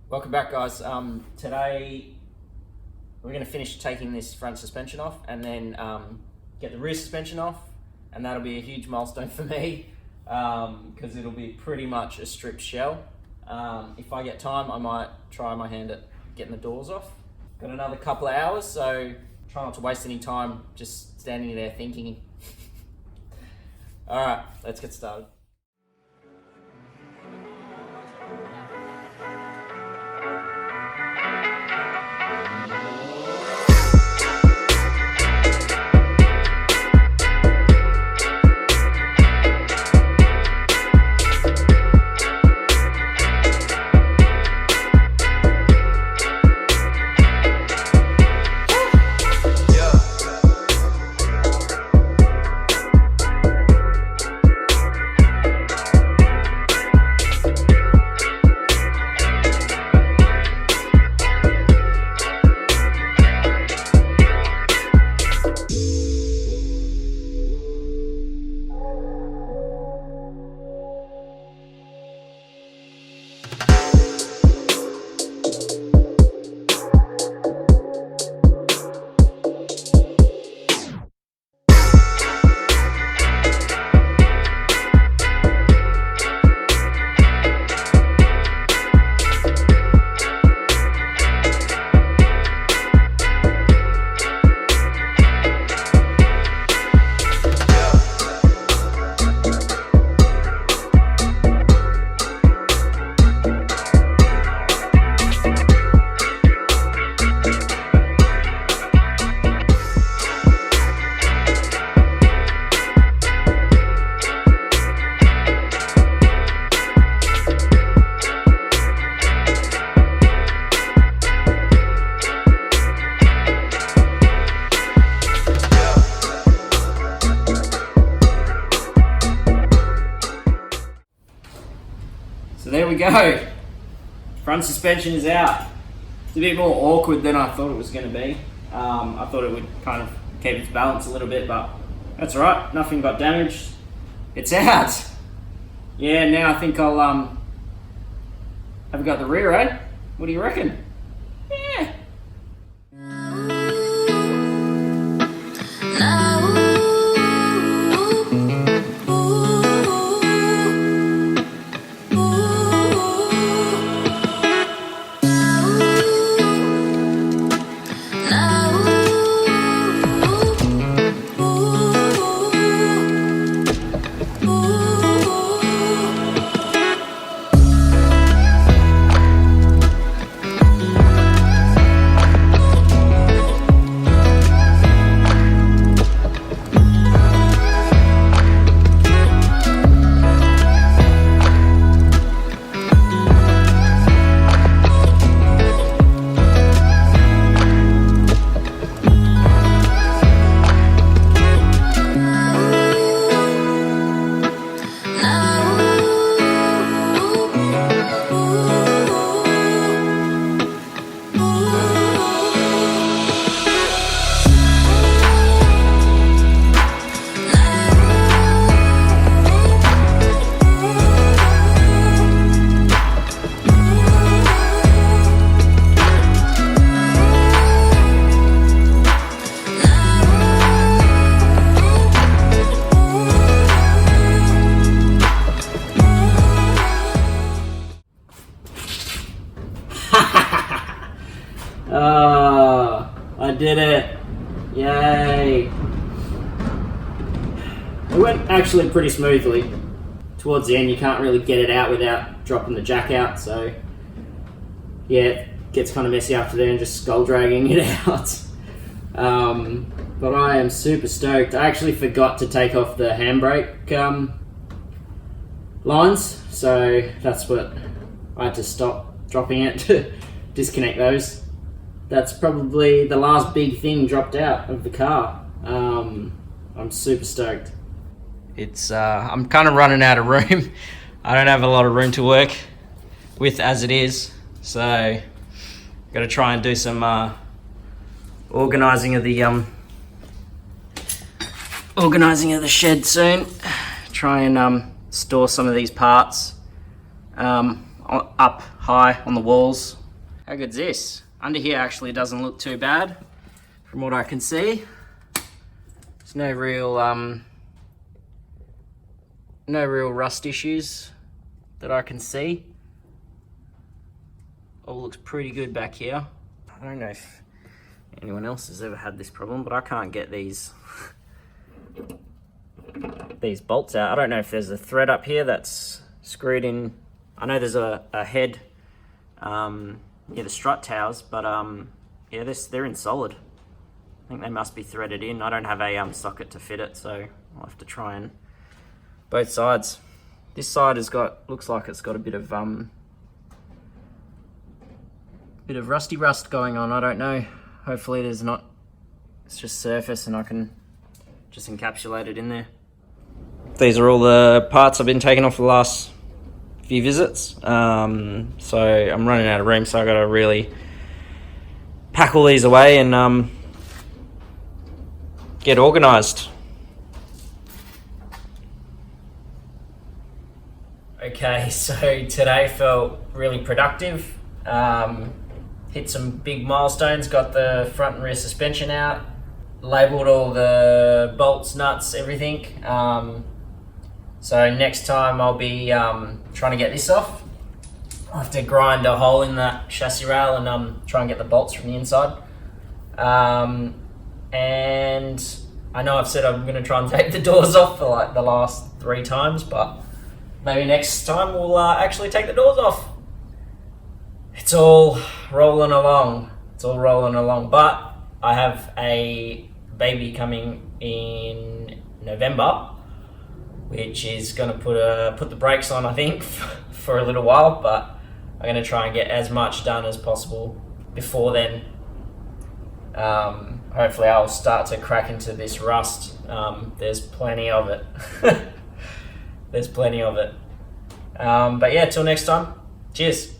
Welcome back, guys. Today we're going to finish taking this front suspension off and then get the rear suspension off, and that'll be a huge milestone for me because it'll be pretty much a stripped shell. If I get time, I might try my hand at getting the doors off. Got another couple of hours, so try not to waste any time just standing there thinking. All right, let's get started. So there we go. Front suspension is out. It's a bit more awkward than I thought it was going to be. I thought it would kind of keep its balance a little bit, but that's all right. Nothing got damaged. It's out. Yeah, now I think I'll have got the rear, eh? What do you reckon? Yeah. I did it. Yay. It went actually pretty smoothly. Towards the end you can't really get it out without dropping the jack out, so yeah, it gets kind of messy after then, just skull dragging it out. But I am super stoked. I actually forgot to take off the handbrake lines, so that's what I had to stop dropping it to disconnect those. That's probably the last big thing dropped out of the car. I'm super stoked. It's I'm kind of running out of room. I don't have a lot of room to work with as it is, so got to try and do some organizing of the shed soon. Try and store some of these parts. up high on the walls. How good's this? Under here actually doesn't look too bad from what I can see. There's no real rust issues that I can see. All looks pretty good back here. I don't know if anyone else has ever had this problem, but I can't get these bolts out. I don't know if there's a thread up here that's screwed in. I know there's a head near the strut towers, but yeah, they're in solid. I think they must be threaded in. I don't have a socket to fit it, so I'll have to try and both sides. This side looks like it's got a bit of rusty rust going on. I don't know. Hopefully there's not. It's just surface and I can just encapsulate it in there. These are all the parts I've been taking off the last few visits. So I'm running out of room, so I got to really pack all these away and get organised. Okay, so today felt really productive. Hit some big milestones, got the front and rear suspension out, labelled all the bolts, nuts, everything. So next time I'll be trying to get this off. I'll have to grind a hole in that chassis rail and try and get the bolts from the inside. And I know I've said I'm going to try and take the doors off for like the last 3 times, but maybe next time we'll actually take the doors off. It's all rolling along. But I have a baby coming in November, which is going to put the brakes on, I think, for a little while. But I'm going to try and get as much done as possible before then. Hopefully I'll start to crack into this rust. There's plenty of it. But yeah, till next time. Cheers.